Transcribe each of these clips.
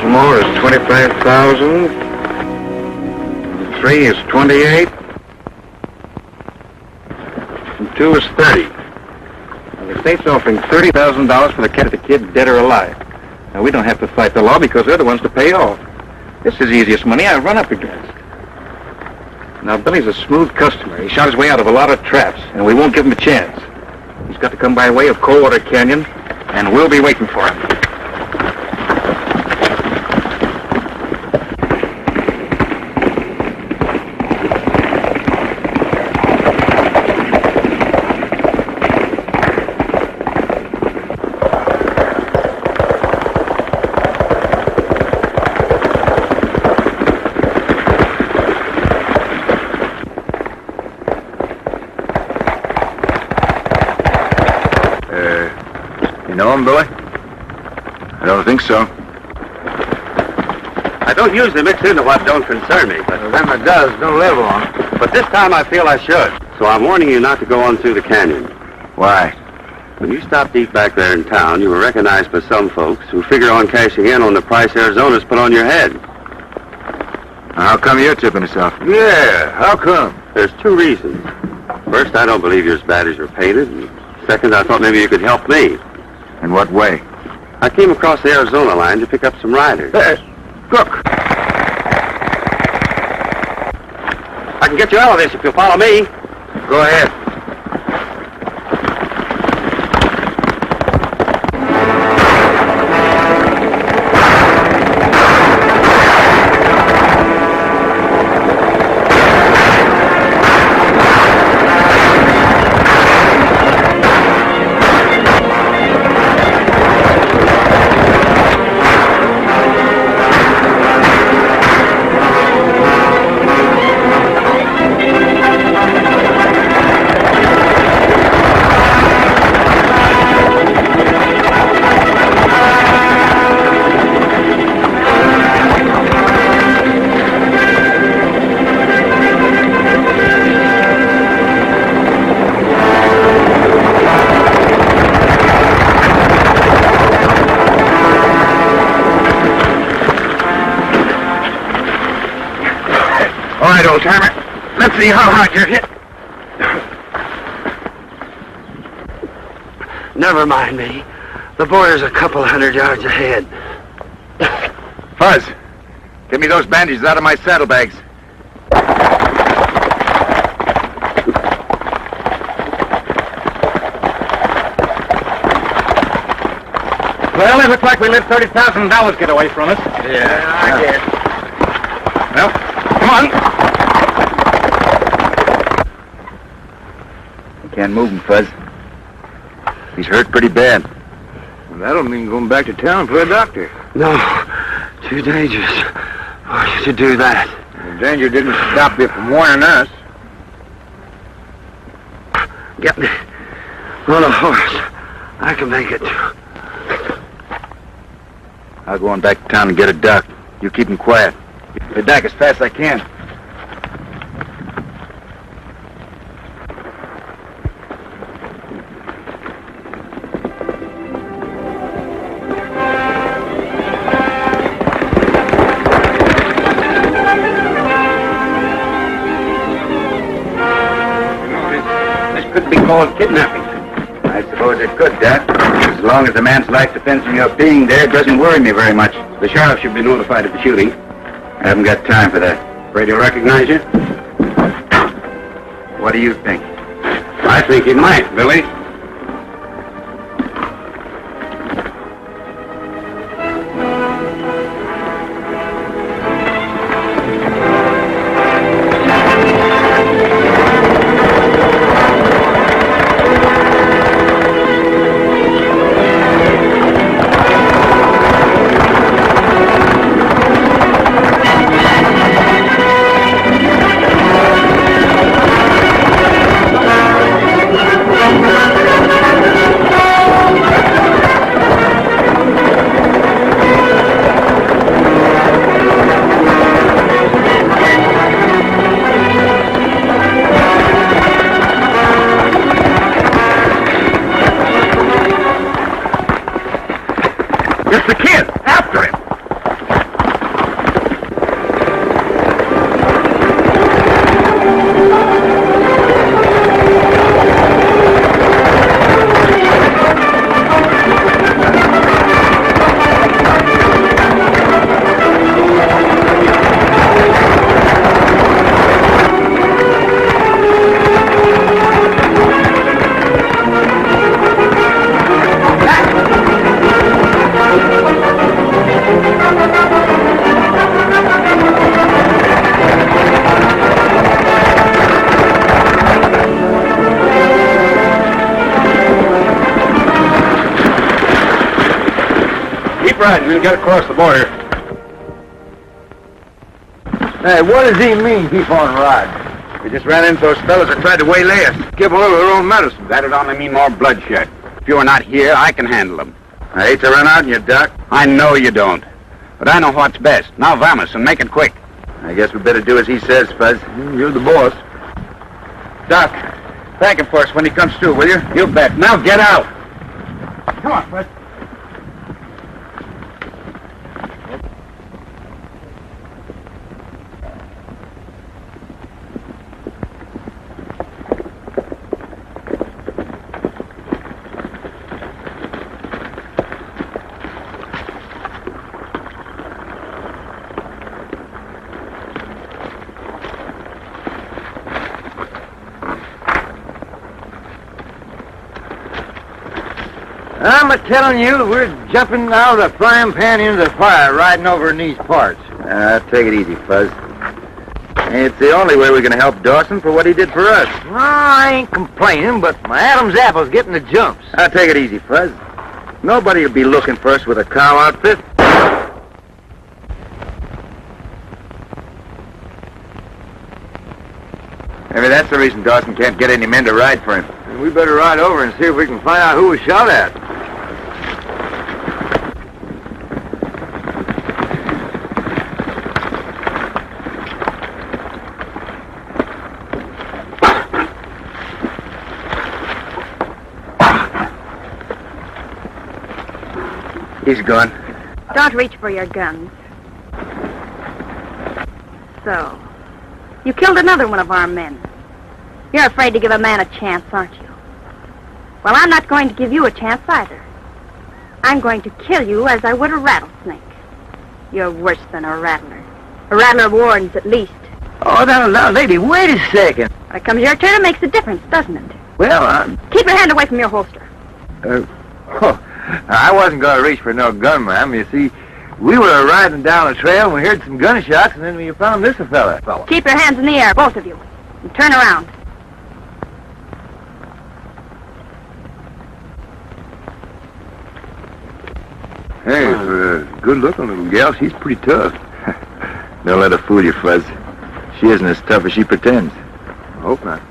More is 25,000. 3 is 28. And 2 is 30. And the state's offering $30,000 for the cat of the kid, dead or alive. Now, we don't have to fight the law because they're the ones to pay off. This is the easiest money I've run up against. Now, Billy's a smooth customer. He shot his way out of a lot of traps, and we won't give him a chance. He's got to come by way of Coldwater Canyon, and we'll be waiting for him. Know him, Billy? I don't think so. I don't usually mix into what don't concern me, but them that does don't live long. But this time I feel I should. So I'm warning you not to go on through the canyon. Why? When you stopped deep back there in town, you were recognized by some folks who figure on cashing in on the price Arizona's put on your head. How come you're tipping us off? Yeah, how come? There's 2 reasons. First, I don't believe you're as bad as you're painted. And second, I thought maybe you could help me. In what way? I came across the Arizona line to pick up some riders. Look. I can get you out of this if you'll follow me. Go ahead. Old-timer, let's see how hard you're hit. Never mind me. The border's a couple 100 yards ahead. Fuzz, get me those bandages out of my saddlebags. Well, it looks like we let $30,000 get away from us. Yeah, I guess. Well, come on. Can't move him, Fuzz. He's hurt pretty bad. Well, that'll mean going back to town for a doctor. No, too dangerous for you to do that. The danger didn't stop you from warning us. Get me on a horse. I can make it. I'll go on back to town and get a doc. You keep him quiet. Get back as fast as I can. Called kidnapping. I suppose it could, Doc. As long as the man's life depends on your being there, it doesn't worry me very much. The sheriff should be notified of the shooting. I haven't got time for that. Afraid he'll recognize you? What do you think? I think he might, Billy. It's the kid! After him! Right, we'll get across the border. Hey, what does he mean, keep on riding? We just ran into those fellas that tried to waylay us. Give them a little of their own medicine. That'd only mean more bloodshed. If you are not here, I can handle them. I hate to run out on you, Doc. I know you don't. But I know what's best. Now vamos and make it quick. I guess we better do as he says, Fuzz. You're the boss. Doc, thank him for us when he comes through, will you? You bet. Now get out. Come on, Fuzz. I'm a-telling you, we're jumping out of the frying pan into the fire riding over in these parts. Take it easy, Fuzz. It's the only way we're going to help Dawson for what he did for us. Well, I ain't complaining, but my Adam's apple's getting the jumps. Take it easy, Fuzz. Nobody will be looking for us with a cow outfit. Maybe that's the reason Dawson can't get any men to ride for him. And we better ride over and see if we can find out who was shot at. He's gone. Don't reach for your guns. So, you killed another one of our men. You're afraid to give a man a chance, aren't you? Well, I'm not going to give you a chance either. I'm going to kill you as I would a rattlesnake. You're worse than a rattler. A rattler warns at least. Oh, now, lady, wait a second. When it comes your turn, it makes a difference, doesn't it? Well, Keep your hand away from your holster. I wasn't going to reach for no gun, ma'am. You see, we were riding down the trail and we heard some gunshots, and then we found this fella. Keep your hands in the air, both of you, and turn around. Hey, for a good-looking little gal, she's pretty tough. Don't let her fool you, Fuzz. She isn't as tough as she pretends. I hope not.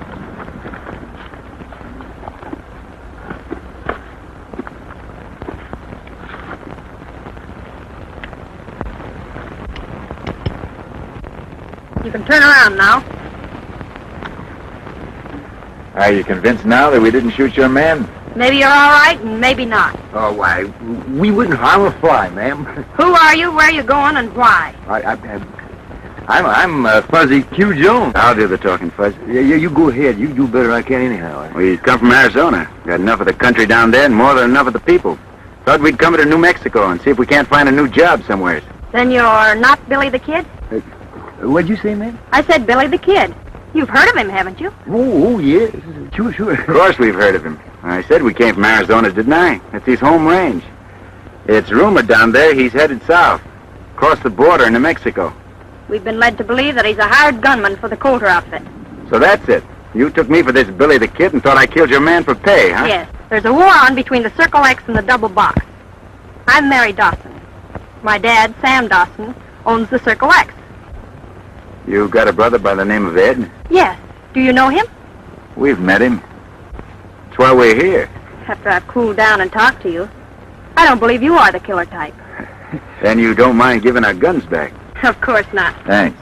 You can turn around now. Are you convinced now that we didn't shoot your man? Maybe you're all right, and maybe not. Oh, why, we wouldn't harm a fly, ma'am. Who are you, where are you going, and why? I'm Fuzzy Q. Jones. I'll do the talking, Fuzz. Yeah, you go ahead. You do better I can anyhow. We come from Arizona. Got enough of the country down there and more than enough of the people. Thought we'd come to New Mexico and see if we can't find a new job somewhere. Then you're not Billy the Kid? What'd you say, ma'am? I said Billy the Kid. You've heard of him, haven't you? Oh, yes. Sure. Of course we've heard of him. I said we came from Arizona, didn't I? That's his home range. It's rumored down there he's headed south, across the border into Mexico. We've been led to believe that he's a hired gunman for the Kohler outfit. So that's it. You took me for this Billy the Kid and thought I killed your man for pay, huh? Yes. There's a war on between the Circle X and the Double Box. I'm Mary Dawson. My dad, Sam Dawson, owns the Circle X. You got a brother by the name of Ed? Yes. Do you know him? We've met him. That's why we're here. After I've cooled down and talked to you, I don't believe you are the killer type. Then you don't mind giving our guns back? Of course not. Thanks.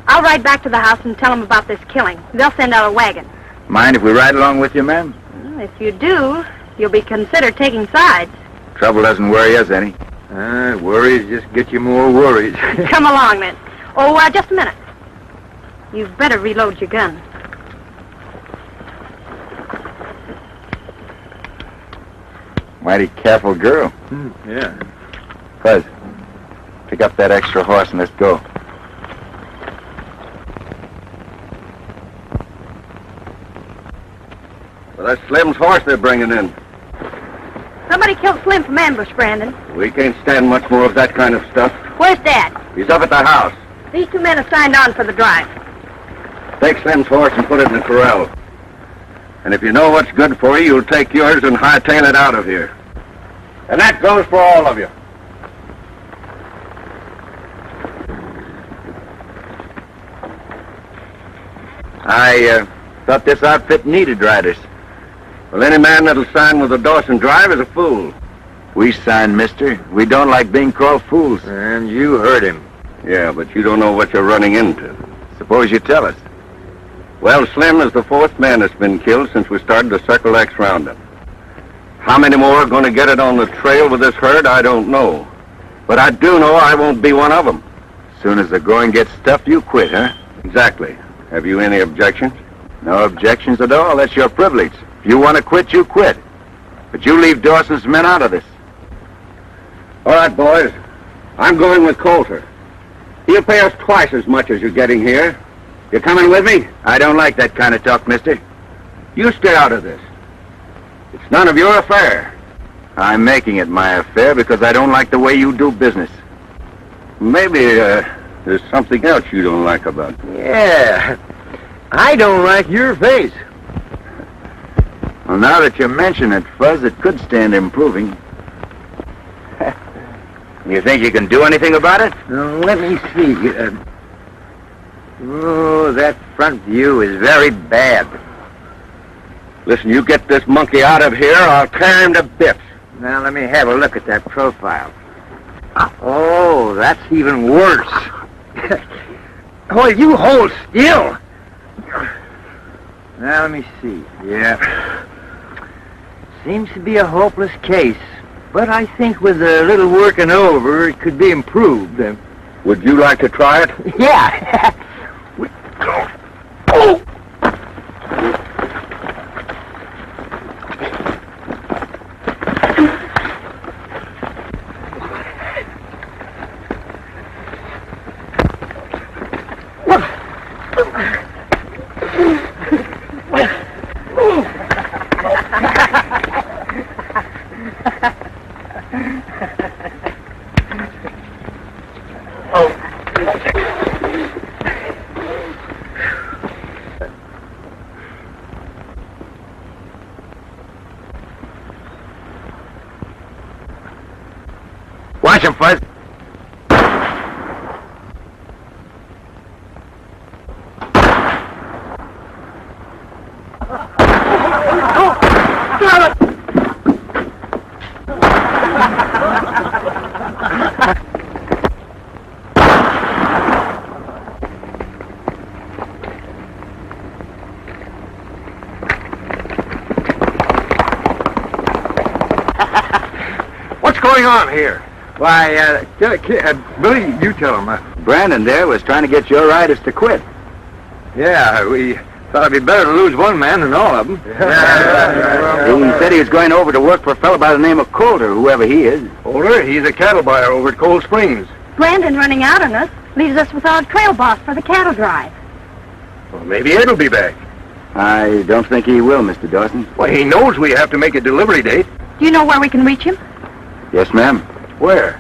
I'll ride back to the house and tell them about this killing. They'll send out a wagon. Mind if we ride along with you, ma'am? Well, if you do, you'll be considered taking sides. Trouble doesn't worry us any. Worries just get you more worries. Come along, then. Oh, just a minute. You'd better reload your gun. Mighty careful girl. Yeah. Fuzz, pick up that extra horse and let's go. Well, that's Slim's horse they're bringing in. Somebody killed Slim from ambush, Brandon. We can't stand much more of that kind of stuff. Where's Dad? He's up at the house. These two men have signed on for the drive. Take Slim's horse and put it in the corral. And if you know what's good for you, you'll take yours and hightail it out of here. And that goes for all of you. I thought this outfit needed riders. Well, any man that'll sign with the Dawson drive is a fool. We signed, mister. We don't like being called fools. And you heard him. Yeah, but you don't know what you're running into. Suppose you tell us. Well, Slim is the fourth man that's been killed since we started the Circle X roundup. How many more are going to get it on the trail with this herd, I don't know. But I do know I won't be one of them. Soon as the going gets tough, you quit, huh? Exactly. Have you any objections? No objections at all. That's your privilege. If you want to quit, you quit. But you leave Dawson's men out of this. All right, boys. I'm going with Coulter. He'll pay us twice as much as you're getting here. You coming with me? I don't like that kind of talk, mister. You stay out of this. It's none of your affair. I'm making it my affair because I don't like the way you do business. Maybe there's something else you don't like about it. Yeah. I don't like your face. Well, now that you mention it, Fuzz, it could stand improving. You think you can do anything about it? Let me see. That front view is very bad. Listen, you get this monkey out of here, I'll tear him to bits. Now, let me have a look at that profile. Oh, that's even worse. Oh, you hold still. Now, let me see. Yeah. Seems to be a hopeless case. But I think with a little working over, it could be improved. Would you like to try it? Yeah. Oh! Watch him, Fuzz. What's going on here? Why, Billy, you tell him. Brandon there was trying to get your riders to quit. Yeah, we thought it'd be better to lose one man than all of them. He said he was going over to work for a fellow by the name of Coulter, whoever he is. Kohler, he's a cattle buyer over at Cold Springs. Brandon running out on us. Leaves us without a trail boss for the cattle drive. Well, maybe Ed'll be back. I don't think he will, Mr. Dawson. Well, he knows we have to make a delivery date. Do you know where we can reach him? Yes, ma'am. Where?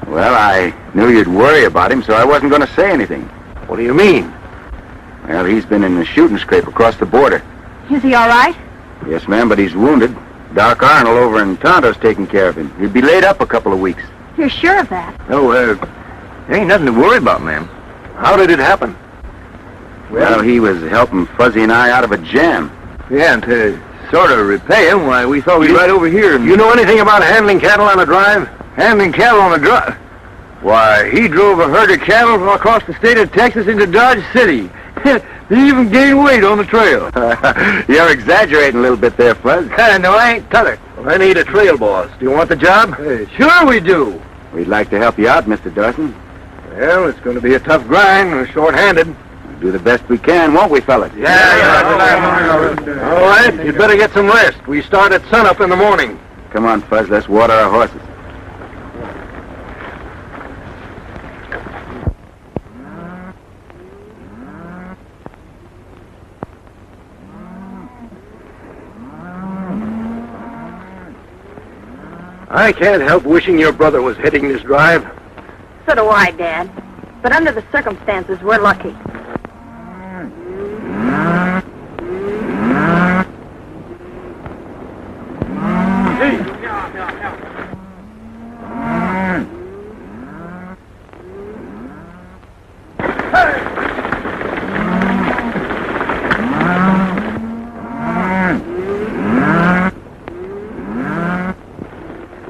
Well, I knew you'd worry about him, so I wasn't going to say anything. What do you mean? Well, he's been in a shooting scrape across the border. Is he all right? Yes, ma'am, but he's wounded. Doc Arnold over in Tonto's taking care of him. He'd be laid up a couple of weeks. You're sure of that? Oh, there ain't nothing to worry about, ma'am. How did it happen? Well, he was helping Fuzzy and I out of a jam. Yeah, and to sort of repay him, why, we thought we'd ride over here and... You know anything about handling cattle on a drive? Handling cattle on a drive? Why, he drove a herd of cattle across the state of Texas into Dodge City. He even gained weight on the trail. You're exaggerating a little bit there, Fuzz. No, I ain't, Tuller. Well, I need a trail boss. Do you want the job? Sure we do. We'd like to help you out, Mr. Dawson. Well, it's going to be a tough grind. We're short-handed. We'll do the best we can, won't we, fellas? Yeah. All right, you'd better get some rest. We start at sunup in the morning. Come on, Fuzz, let's water our horses. I can't help wishing your brother was heading this drive. So do I, Dad. But under the circumstances, we're lucky.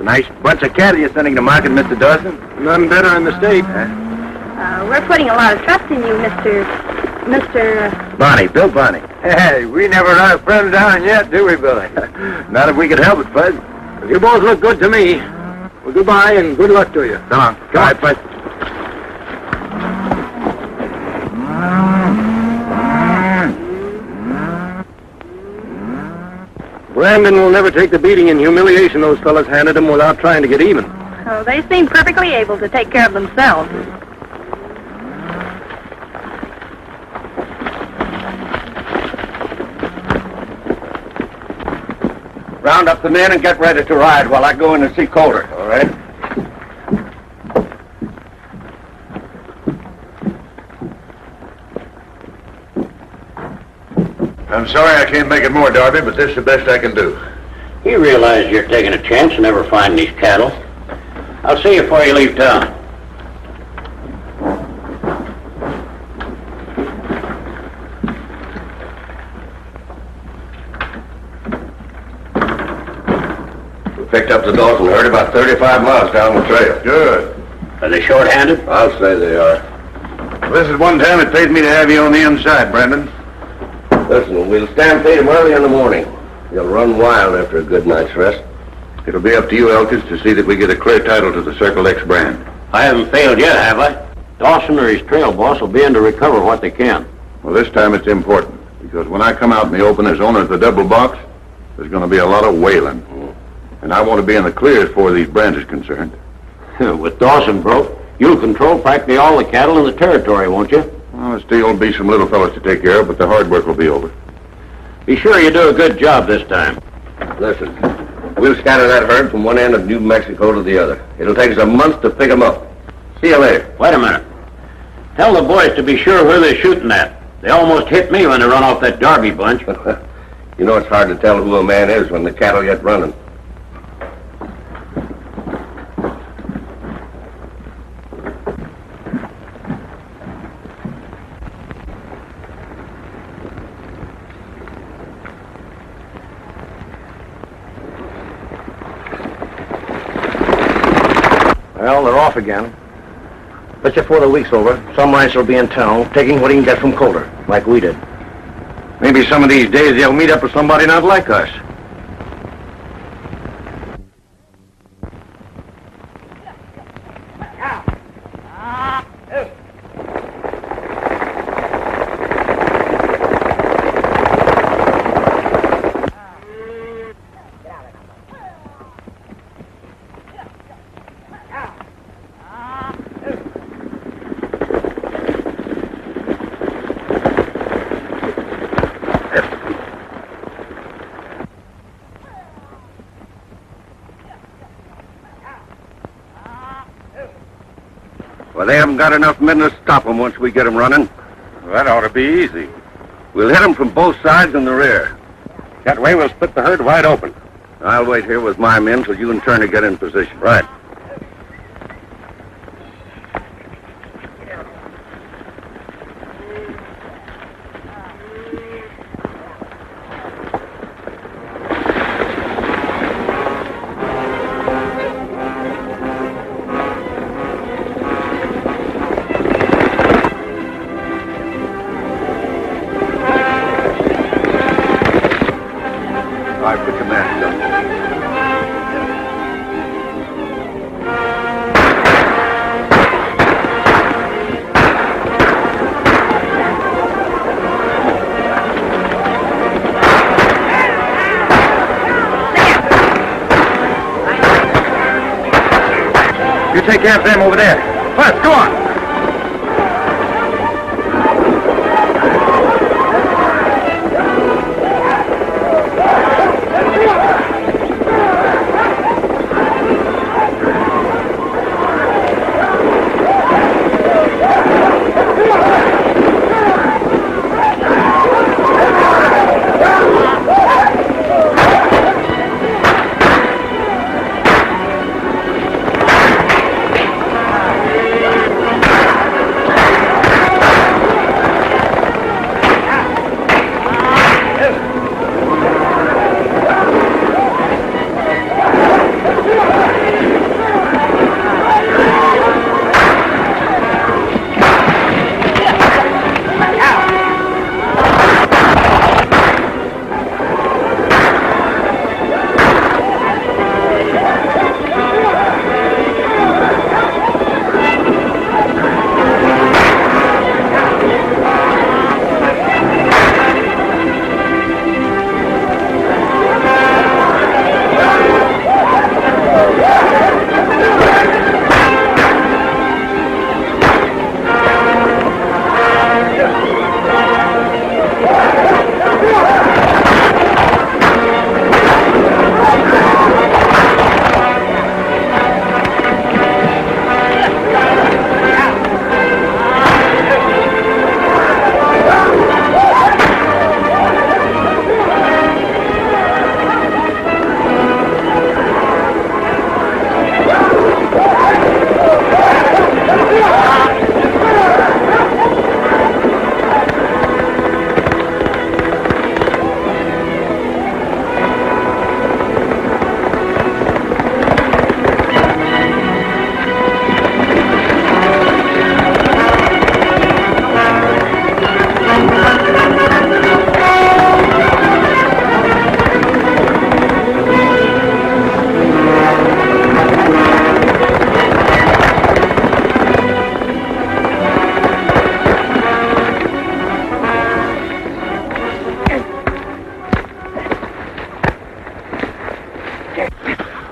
Nice bunch of cattle you're sending to market, Mr. Dawson. None better in the state. We're putting a lot of trust in you, Mr. Bonnie, Bill Bonnie. Hey, we never let a friend down yet, do we, Billy? Not if we could help it, Fuzz. You both look good to me. Well, goodbye and good luck to you. Come on. Come on, Fuzz. Brandon will never take the beating and humiliation those fellas handed him without trying to get even. Oh, they seem perfectly able to take care of themselves. Round up the men and get ready to ride while I go in and see Kohler, all right? I'm sorry I can't make it more, Darby, but this is the best I can do. You realize you're taking a chance and never finding these cattle. I'll see you before you leave town. We picked up the Dawson herd about 35 miles down the trail. Good. Are they short-handed? I'll say they are. This is one time it pays me to have you on the inside, Brandon. Listen, we'll stampede them early in the morning. You'll run wild after a good night's rest. It'll be up to you, Elkins, to see that we get a clear title to the Circle X brand. I haven't failed yet, have I? Dawson or his trail boss will be in to recover what they can. Well, this time it's important, because when I come out in the open as owner of the double box, there's going to be a lot of wailing. And I want to be in the clear as far as these brands is concerned. With Dawson broke, you'll control practically all the cattle in the territory, won't you? Well, still will be some little fellas to take care of, but the hard work will be over. Be sure you do a good job this time. Listen, we'll scatter that herd from one end of New Mexico to the other. It'll take us a month to pick them up. See you later. Wait a minute. Tell the boys to be sure where they're shooting at. They almost hit me when they run off that Darby bunch. You know it's hard to tell who a man is when the cattle get running. Well, they're off again. Bet you before the week's over, some rancher will be in town, taking what he can get from Kohler, like we did. Maybe some of these days they'll meet up with somebody not like us. Well, they haven't got enough men to stop them once we get them running. Well, that ought to be easy. We'll hit them from both sides in the rear. That way we'll split the herd wide open. I'll wait here with my men till you and Turner get in position. Right. All right, put your mask on. You take care of them over there. First, go on.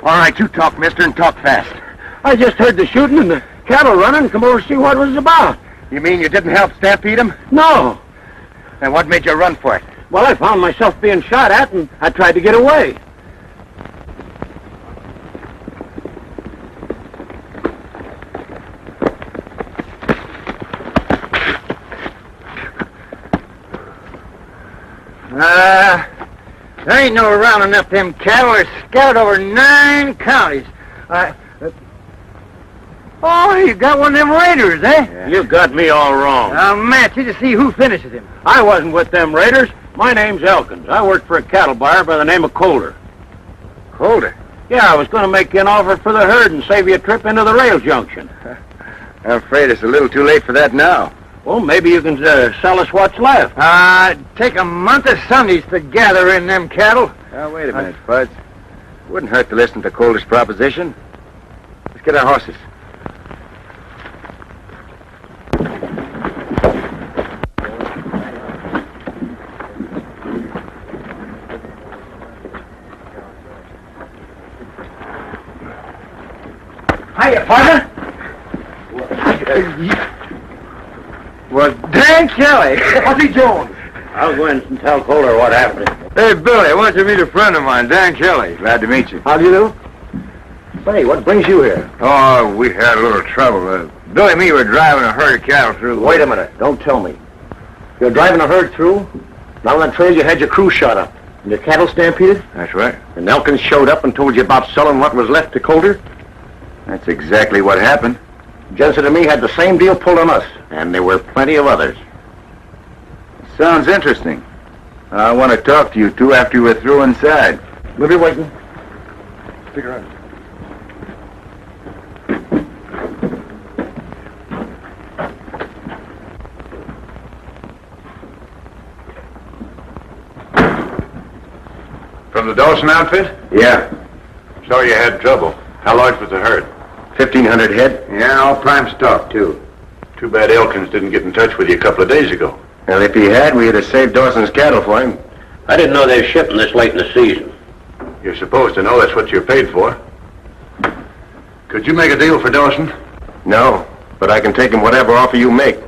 All right, you talk, mister, and talk fast. I just heard the shooting and the cattle running and come over to see what it was about. You mean you didn't help Stampede him? No. Then what made you run for it? Well, I found myself being shot at, and I tried to get away. There ain't no rounding up them cattle. They're scattered over 9 counties. Oh, you got one of them raiders, eh? Yeah. You got me all wrong. I'll match you to see who finishes him. I wasn't with them raiders. My name's Elkins. I work for a cattle buyer by the name of Kohler. Kohler? Yeah, I was going to make you an offer for the herd and save you a trip into the rail junction. I'm afraid it's a little too late for that now. Well, maybe you can sell us what's left. Take a month of Sundays to gather in them cattle. Now, wait a minute, Fuds. Wouldn't hurt to listen to Kohler's proposition. Let's get our horses. Hiya, partner. Well, dang Kelly. What's he doing? I'll go in and tell Kohler what happened. Hey, Billy, I want you to meet a friend of mine, Dan Kelly. Glad to meet you. How do you do? Say, what brings you here? Oh, we had a little trouble. Billy and me were driving a herd of cattle through. Wait a minute. Don't tell me. You're driving a herd through? Now on that trail you had your crew shot up. And your cattle stampeded? That's right. And Elkins showed up and told you about selling what was left to Kohler? That's exactly what happened. Jensen and me had the same deal pulled on us. And there were plenty of others. Sounds interesting. I want to talk to you two after you were through inside. We'll be waiting. Stick around. From the Dawson outfit? Yeah. So you had trouble. How large was the herd? 1,500 head. Yeah, all prime stock, too. Too bad Elkins didn't get in touch with you a couple of days ago. Well, if he had, we'd have saved Dawson's cattle for him. I didn't know they were shipping this late in the season. You're supposed to know that's what you're paid for. Could you make a deal for Dawson? No, but I can take him whatever offer you make.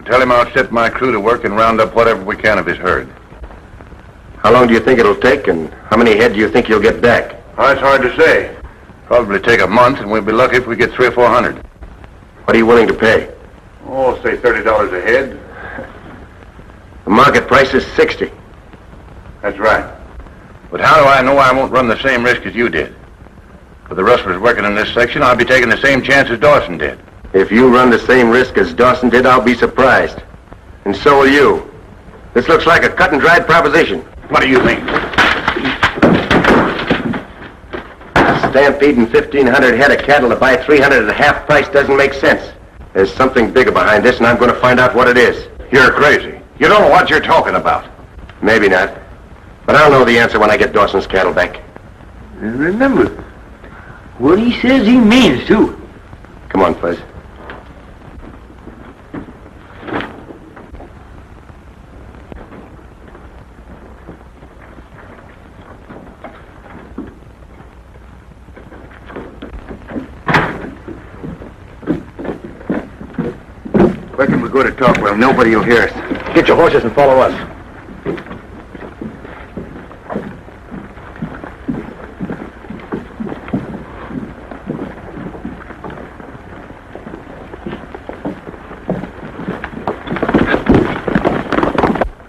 Tell him I'll set my crew to work and round up whatever we can of his herd. How long do you think it'll take, and how many head do you think you'll get back? Oh, it's hard to say. Probably take a month, and we'll be lucky if we get 300 or 400. What are you willing to pay? Oh, say $30 a head. The market price is 60. That's right. But how do I know I won't run the same risk as you did? For the rustlers working in this section, I'll be taking the same chance as Dawson did. If you run the same risk as Dawson did, I'll be surprised. And so will you. This looks like a cut-and-dried proposition. What do you think? Stampeding 1,500 head of cattle to buy 300 at half price doesn't make sense. There's something bigger behind this, and I'm going to find out what it is. You're crazy. You don't know what you're talking about. Maybe not. But I'll know the answer when I get Dawson's cattle back. And remember, What he says he means, too. Come on, Fuzz. Reckon we're good to talk well. Nobody will hear us. Get your horses and follow us.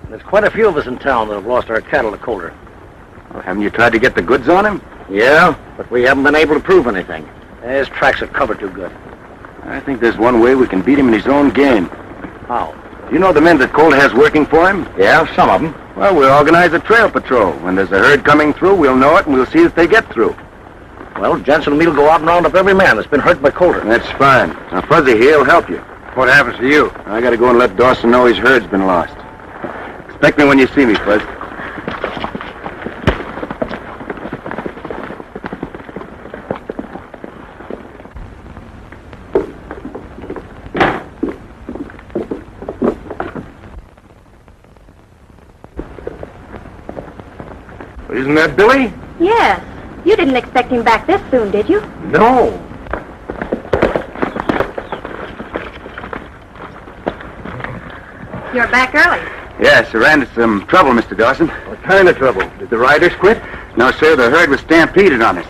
There's quite a few of us in town that have lost our cattle to Kohler. Well, haven't you tried to get the goods on him? Yeah, but we haven't been able to prove anything. His tracks are covered too good. I think there's one way we can beat him in his own game. How? You know the men that Kohler has working for him? Yeah, some of them. Well, we'll organize a trail patrol. When there's a herd coming through, we'll know it, and we'll see if they get through. Well, Jensen and me'll go out and round up every man that's been hurt by Kohler. That's fine. Now, Fuzzy here will help you. what happens to you? I gotta go and let Dawson know his herd's been lost. Expect me when you see me, Fuzz. Isn't that Billy? Yes. You didn't expect him back this soon, did you? No. You're back early. Yes, I ran into some trouble, Mr. Dawson. What kind of trouble? Did the riders quit? No, sir, the herd was stampeded on us.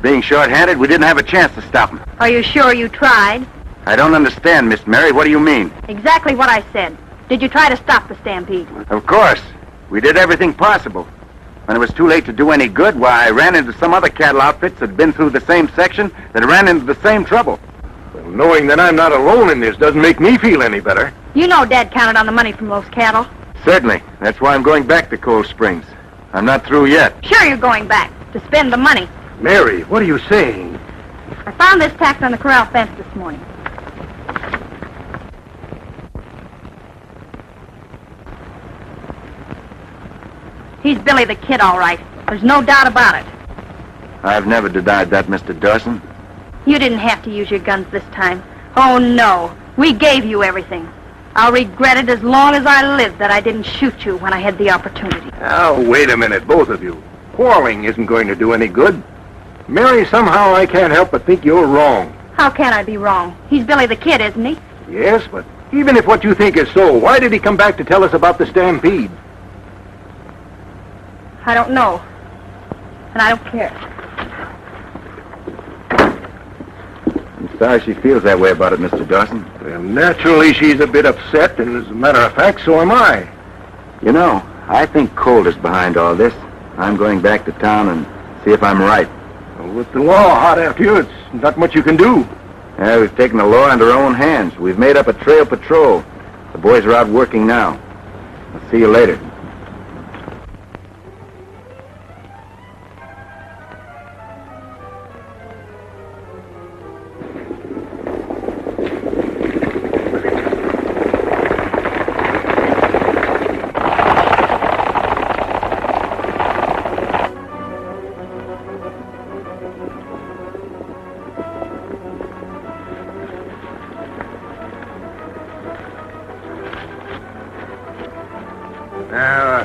Being short-handed, we didn't have a chance to stop them. Are you sure you tried? I don't understand, Miss Mary. What do you mean? Exactly what I said. Did you try to stop the stampede? Of course. We did everything possible. When it was too late to do any good, why, I ran into some other cattle outfits that had been through the same section that ran into the same trouble. Well, knowing that I'm not alone in this doesn't make me feel any better. You know Dad counted on the money from those cattle. Certainly. That's why I'm going back to Cold Springs. I'm not through yet. Sure you're going back to spend the money. Mary, what are you saying? I found this tacked on the corral fence this morning. He's Billy the Kid, all right. There's no doubt about it. I've never denied that, Mr. Dawson. You didn't have to use your guns this time. Oh, no. We gave you everything. I'll regret it as long as I live that I didn't shoot you when I had the opportunity. Now, wait a minute, both of you. Quarreling isn't going to do any good. Mary, somehow I can't help but think you're wrong. How can I be wrong? He's Billy the Kid, isn't he? Yes, but Even if what you think is so, why did he come back to tell us about the Stampede? I don't know. And I don't care. I'm sorry she feels that way about it, Mr. Dawson. Well, naturally, she's a bit upset, and as a matter of fact, so am I. You know, I think Kohler's behind all this. I'm going back to town and see if I'm right. Well, with the law hot after you, it's not much you can do. Yeah, we've taken the law into our own hands. We've made up a trail patrol. The boys are out working now. I'll see you later. Now,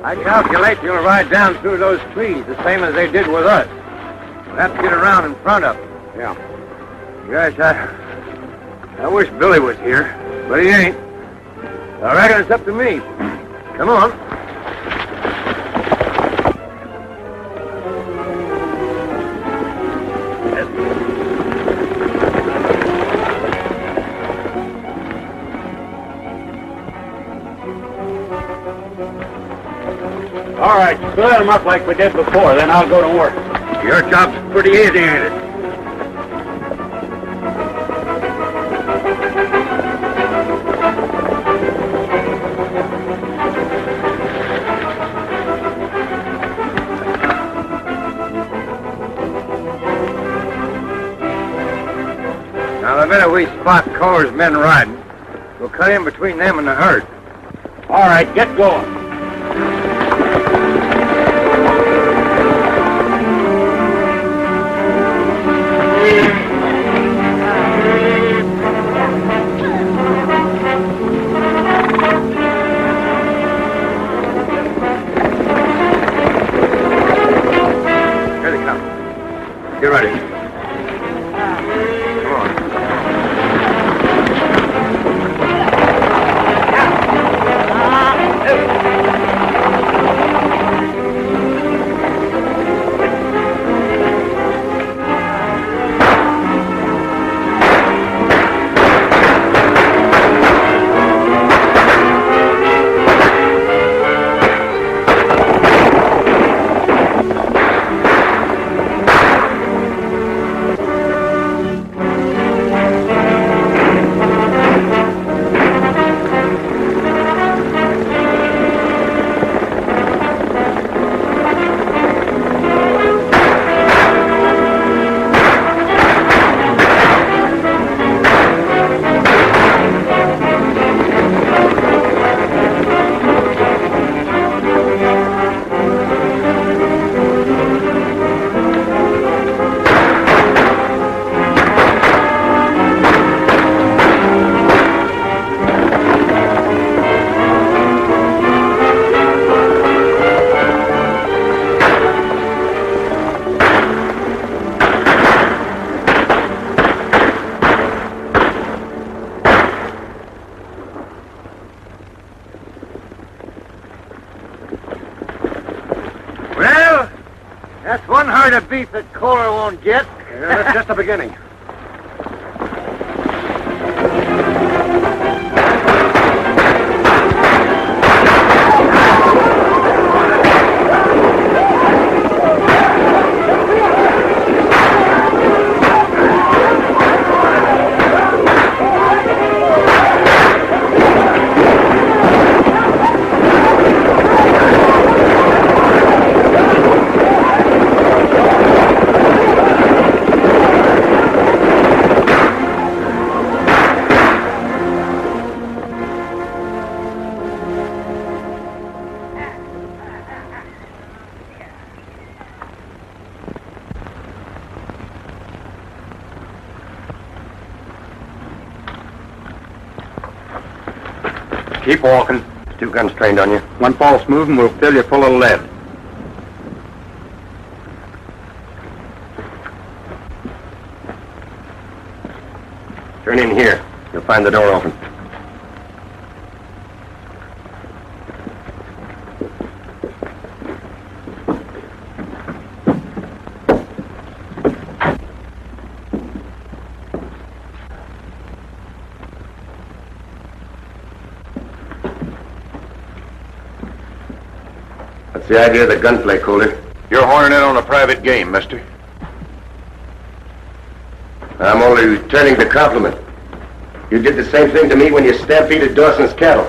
I calculate you'll ride down through those trees the same as they did with us. We'll have to get around in front of them. Yeah. Gosh, I wish Billy was here, but he ain't. I reckon it's up to me. Come on. All right, split them up like we did before, then I'll go to work. Your job's pretty easy, ain't it? Now, the minute we spot Kohler's men riding, we'll cut in between them and the herd. All right, get going. Here they come. Get ready. Come on. Well, that's one herd of beef that Kohler won't get. Yeah, that's just the beginning. Keep walking. There's 2 guns trained on you. One false move and we'll fill you full of lead. Turn in here. You'll to find the door open. What's the idea of the gunplay, Kohler? You're horning in on a private game, mister. I'm only returning the compliment. You did the same thing to me when you stampeded Dawson's cattle.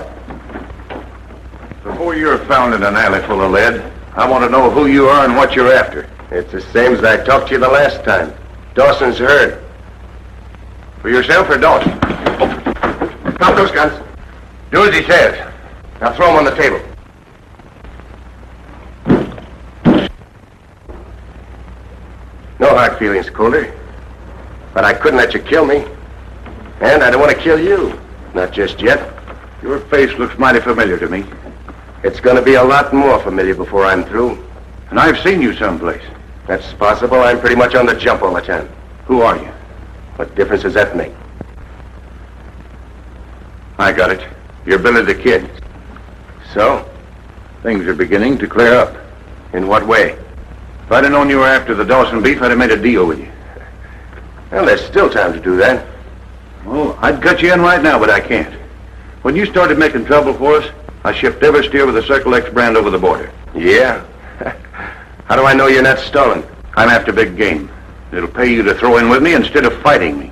Before you're found in an alley full of lead, I want to know who you are and what you're after. It's the same as I talked to you the last time. Dawson's herd. For yourself or Dawson? Drop those guns. Do as he says. Now throw them on the table. No hard feelings, Kohler. But I couldn't let you kill me. And I don't want to kill you. Not just yet. Your face looks mighty familiar to me. It's going to be a lot more familiar before I'm through. And I've seen you someplace. That's possible. I'm pretty much on the jump all the time. Who are you? What difference does that make? I got it. You're Billy the Kid. So? Things are beginning to clear up. In what way? If I'd have known you were after the Dawson beef, I'd have made a deal with you. Well, there's still time to do that. Oh, I'd cut you in right now, but I can't. When you started making trouble for us, I shipped every steer with the Circle X brand over the border. Yeah? How do I know you're not stolen? I'm after big game. It'll pay you to throw in with me instead of fighting me.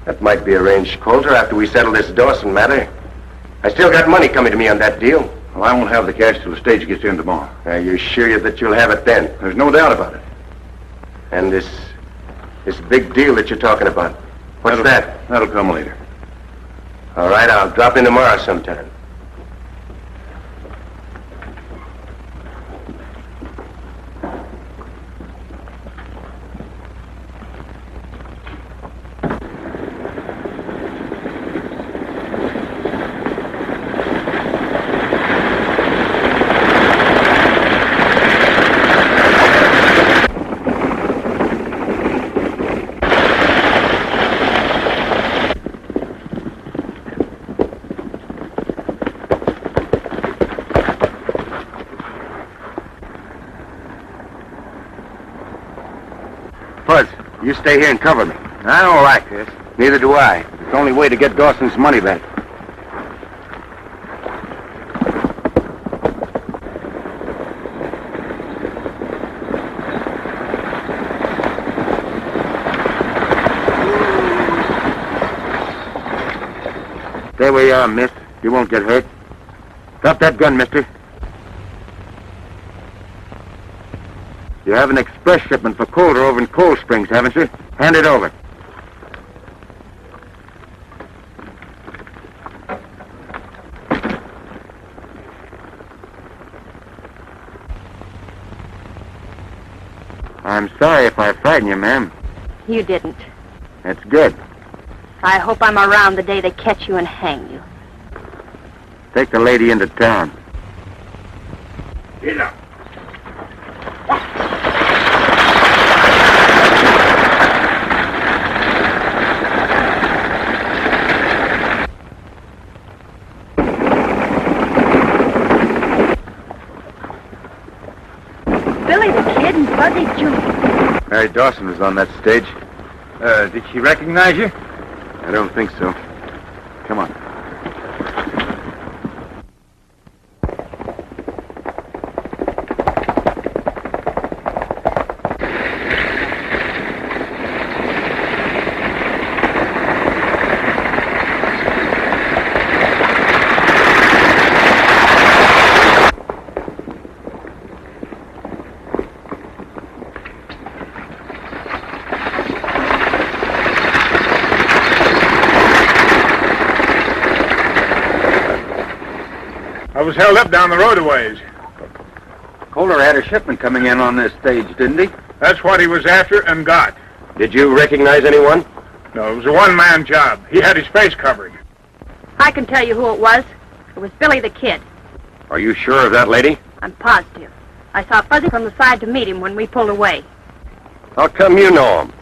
That might be arranged, Coulter, after we settle this Dawson matter. I still got money coming to me on that deal. Well, I won't have the cash till the stage gets in tomorrow. Are you sure that you'll have it then? There's no doubt about it. And this big deal that you're talking about, what's that? That'll come later. All right, I'll drop in tomorrow sometime. You stay here and cover me. I don't like this. Neither do I. It's the only way to get Dawson's money back. Stay where you are, miss. You won't get hurt. Drop that gun, mister. You have an express shipment for Kohler over in Cold Springs, haven't you? Hand it over. I'm sorry if I frightened you, ma'am. You didn't. That's good. I hope I'm around the day they catch you and hang you. Take the lady into town. Get up. Billy the Kid and Fuzzy Jr. Mary Dawson was on that stage. Did she recognize you? I don't think so. Come on. I was held up down the road a ways. Kohler had a shipment coming in on this stage, didn't he? That's what he was after and got. Did you recognize anyone? No, it was a one-man job. He had his face covered. I can tell you who it was. It was Billy the Kid. Are you sure of that, lady? I'm positive. I saw Fuzzy from the side to meet him when we pulled away. How come you know him?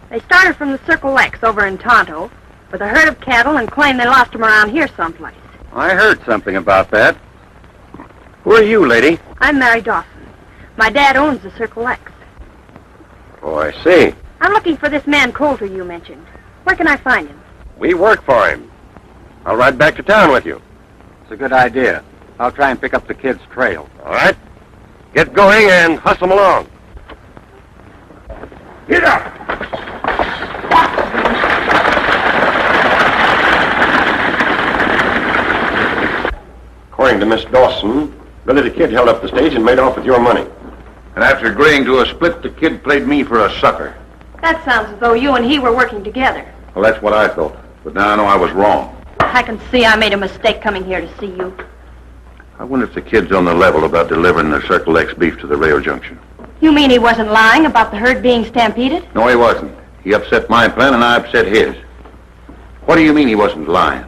They started from the Circle X over in Tonto, with a herd of cattle and claim they lost them around here someplace. I heard something about that. Who are you, lady? I'm Mary Dawson. My dad owns the Circle X. Oh, I see. I'm looking for this man Coulter you mentioned. Where can I find him? We work for him. I'll ride back to town with you. It's a good idea. I'll try and pick up the kid's trail. All right. Get going and hustle him along. Get up! According to Miss Dawson, Billy the Kid held up the stage and made off with your money. And after agreeing to a split, the kid played me for a sucker. That sounds as though you and he were working together. Well, that's what I thought. But now I know I was wrong. I can see I made a mistake coming here to see you. I wonder if the kid's on the level about delivering the Circle X beef to the rail junction. You mean he wasn't lying about the herd being stampeded? No, he wasn't. He upset my plan and I upset his. What do you mean he wasn't lying?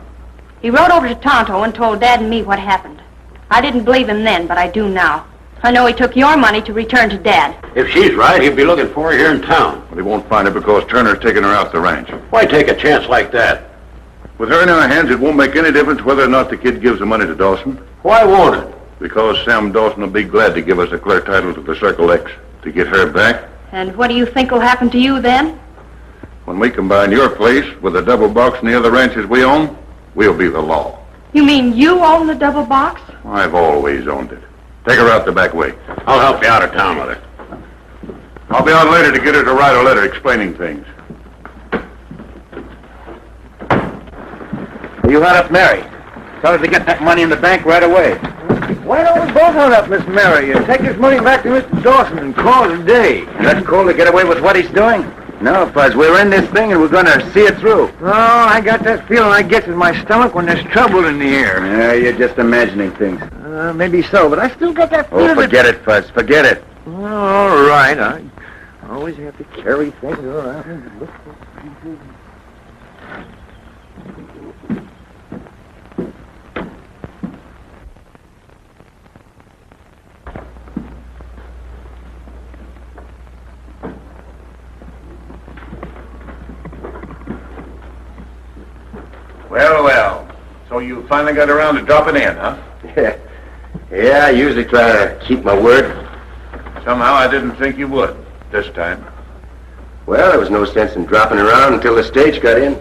He rode over to Tonto and told Dad and me what happened. I didn't believe him then, but I do now. I know he took your money to return to Dad. If she's right, he'd be looking for her here in town. Well, he won't find her because Turner's taking her out the ranch. Why take a chance like that? With her in our hands, it won't make any difference whether or not the kid gives the money to Dawson. Why won't it? Because Sam Dawson will be glad to give us a clear title to the Circle X to get her back. And what do you think will happen to you then? When we combine your place with the double box and the other ranches we own, we'll be the law. You mean you own the double box? I've always owned it. Take her out the back way. I'll help you out of town with her. I'll be on later to get her to write a letter explaining things. You hunt up Mary. Tell her to get that money in the bank right away. Why don't we both hunt up Miss Mary and take this money back to Mr. Dawson and call it a day? Let Kohler get away with what he's doing? No, Fuzz, we're in this thing and we're going to see it through. Oh, I got that feeling I gets in my stomach when there's trouble in the air. Yeah, you're just imagining things. Maybe so, but I still got that feeling. Oh, forget it, Fuzz, forget it. All right, I always have to carry things around. Well. So you finally got around to dropping in, huh? Yeah, I usually try to keep my word. Somehow I didn't think you would this time. Well, there was no sense in dropping around until the stage got in.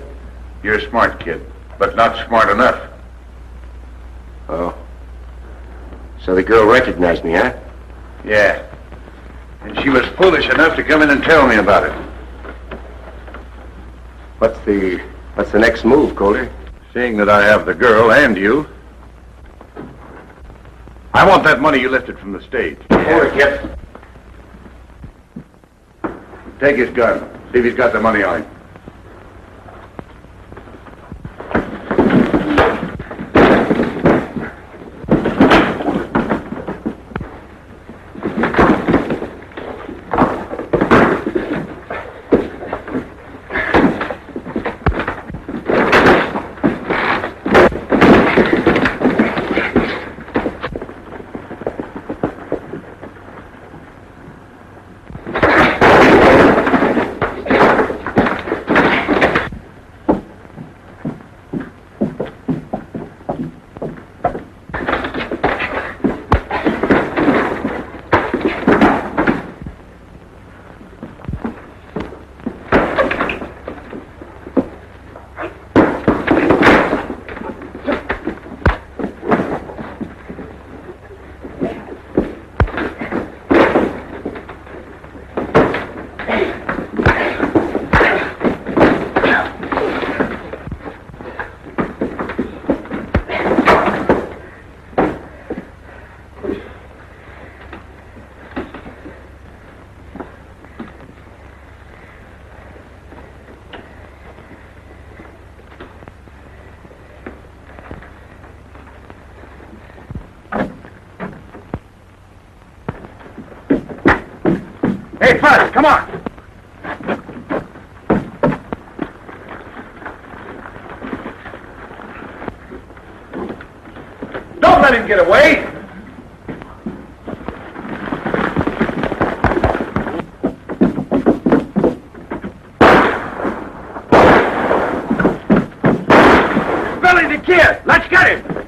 You're a smart kid, but not smart enough. Oh. So the girl recognized me, huh? Yeah. And she was foolish enough to come in and tell me about it. What's the next move, Kohler? Seeing that I have the girl and you, I want that money you lifted from the stage. Over, Kip. Take his gun. See if he's got the money on him. Hey, Fuzz, come on. Don't let him get away! Get him!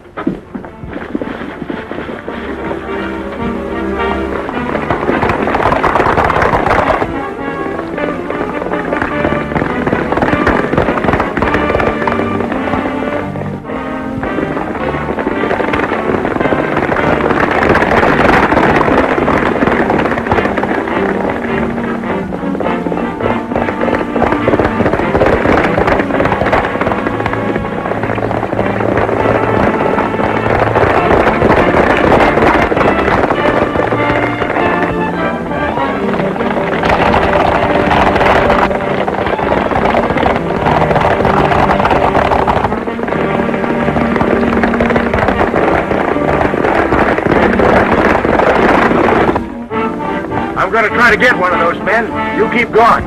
I'm going to try to get one of those men. You keep going.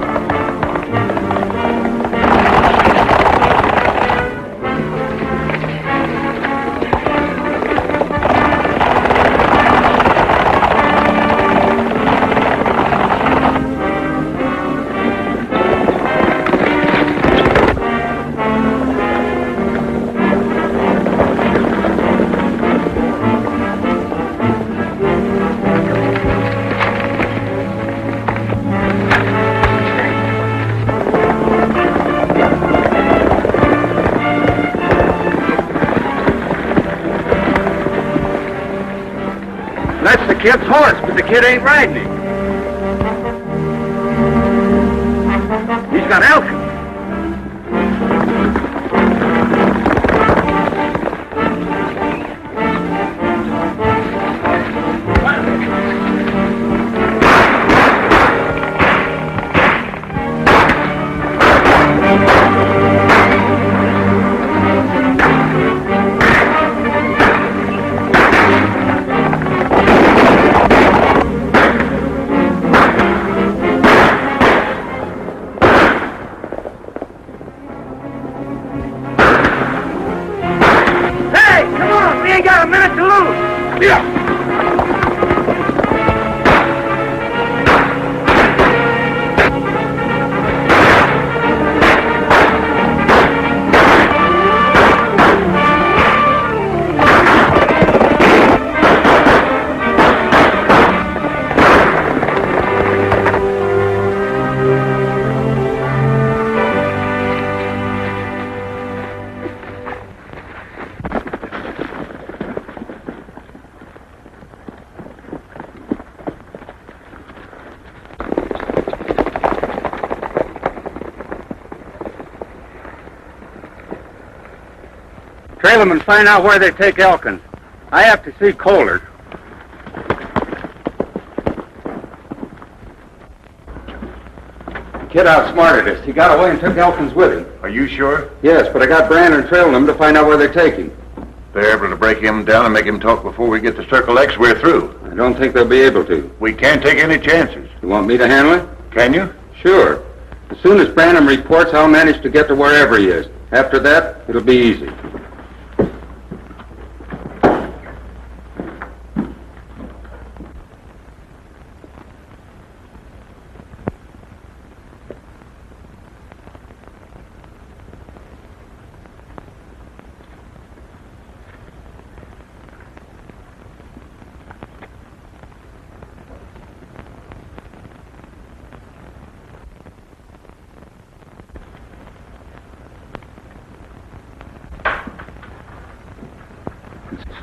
That's the kid's horse, but the kid ain't riding him. He's got Elkin. Trail them and find out where they take Elkin. I have to see Kohler. The kid outsmarted us. He got away and took Elkins with him. Are you sure? Yes, but I got Brandon trailing them to find out where they take him. They're able to break him down and make him talk before we get to Circle X, we're through. I don't think they'll be able to. We can't take any chances. You want me to handle it? Can you? Sure. As soon as Brandon reports, I'll manage to get to wherever he is. After that, it'll be easy.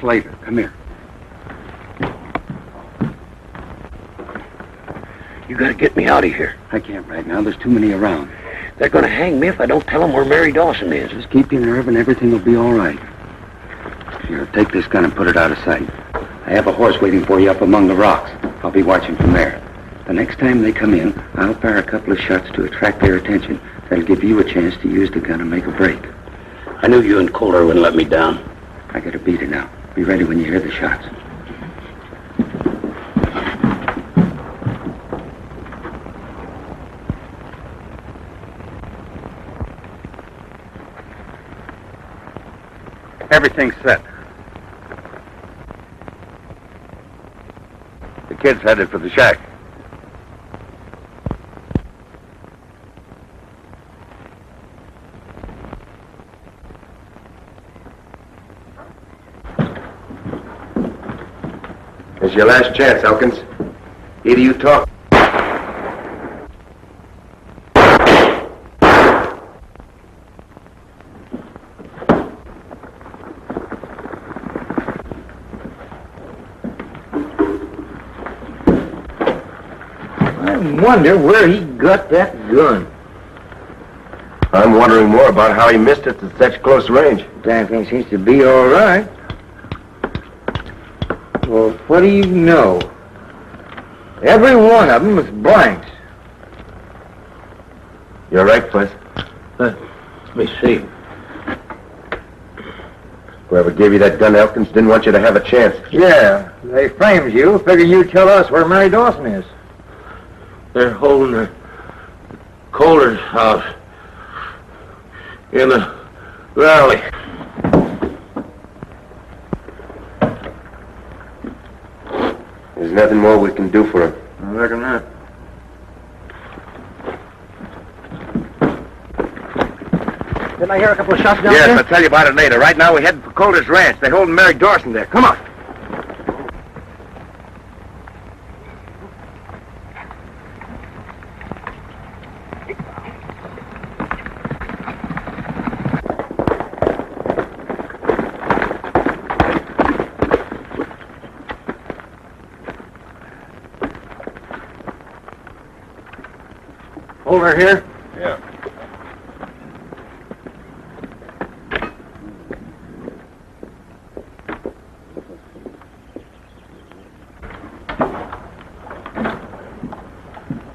Slater, come here. You gotta get me out of here. I can't right now. There's too many around. They're gonna hang me if I don't tell them where Mary Dawson is. Just keep your nerve and everything will be all right. Here, take this gun and put it out of sight. I have a horse waiting for you up among the rocks. I'll be watching from there. The next time they come in, I'll fire a couple of shots to attract their attention. That'll give you a chance to use the gun and make a break. I knew you and Kohler wouldn't let me down. I got a beater now. Be ready when you hear the shots. Everything's set. The kid's headed for the shack. It's your last chance, Elkins. Either you talk... I wonder where he got that gun. I'm wondering more about how he missed it at such close range. Damn thing seems to be all right. Well, what do you know? Every one of them is blanks. You're right, Buzz. Let me see. Whoever gave you that gun, Elkins, didn't want you to have a chance. Yeah, they framed you. Figure you tell us where Mary Dawson is. They're holding the Kohler's house in the valley. There's nothing more we can do for him. I reckon not. Didn't I hear a couple of shots down Yes, there? I'll tell you about it later. Right now, we're heading for Kohler's ranch. They're holding Mary Dawson there. Come on. Over here? Yeah.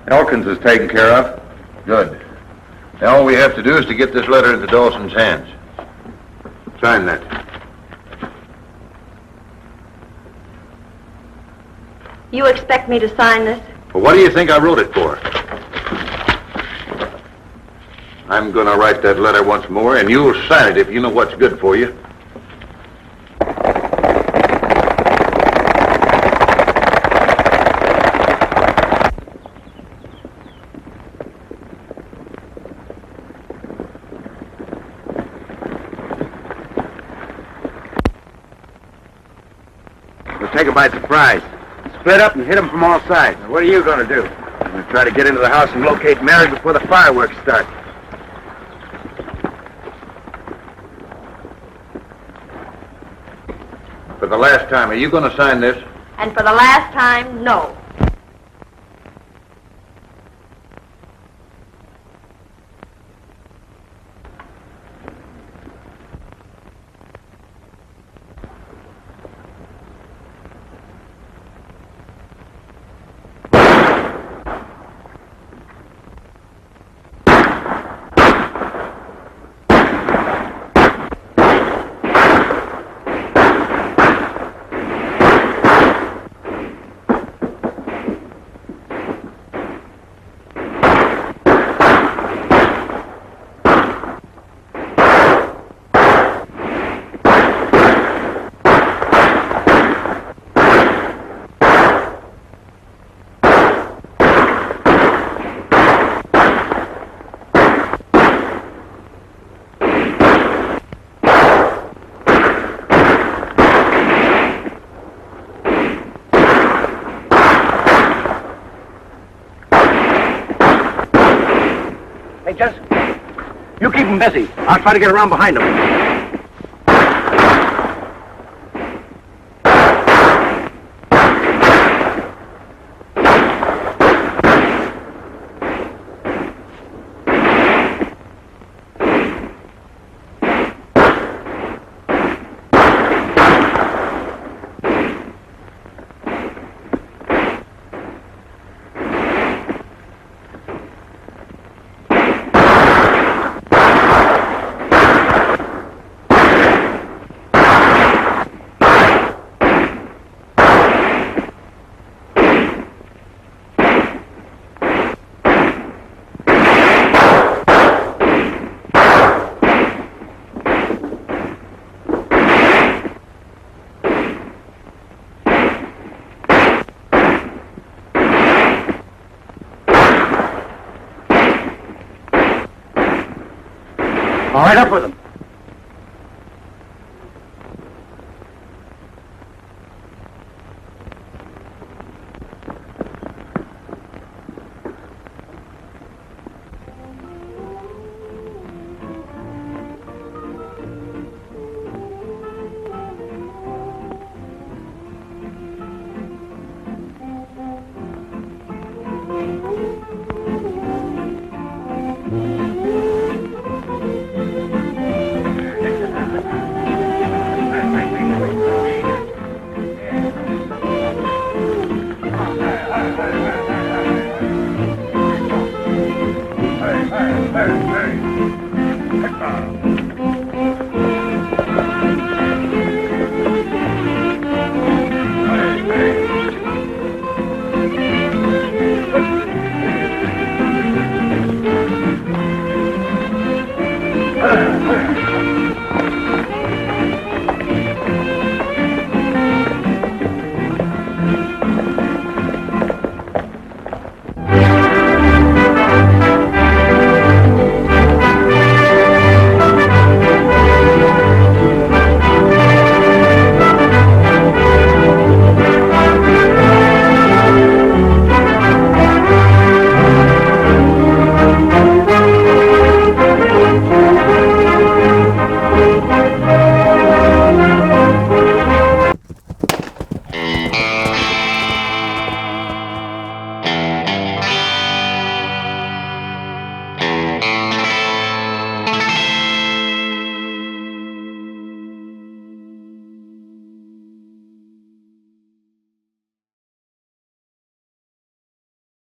Elkins is taken care of. Good. Now all we have to do is to get this letter into Dawson's hands. Sign that. You expect me to sign this? Well, what do you think I wrote it for? I'm going to write that letter once more, and you'll sign it if you know what's good for you. We'll take them by surprise. Split up and hit them from all sides. Now, what are you going to do? I'm going to try to get into the house and locate Mary before the fireworks start. For the last time, are you going to sign this? And for the last time, no. Hey, Jess, you keep them busy. I'll try to get around behind them. All right, up with them. Thank you.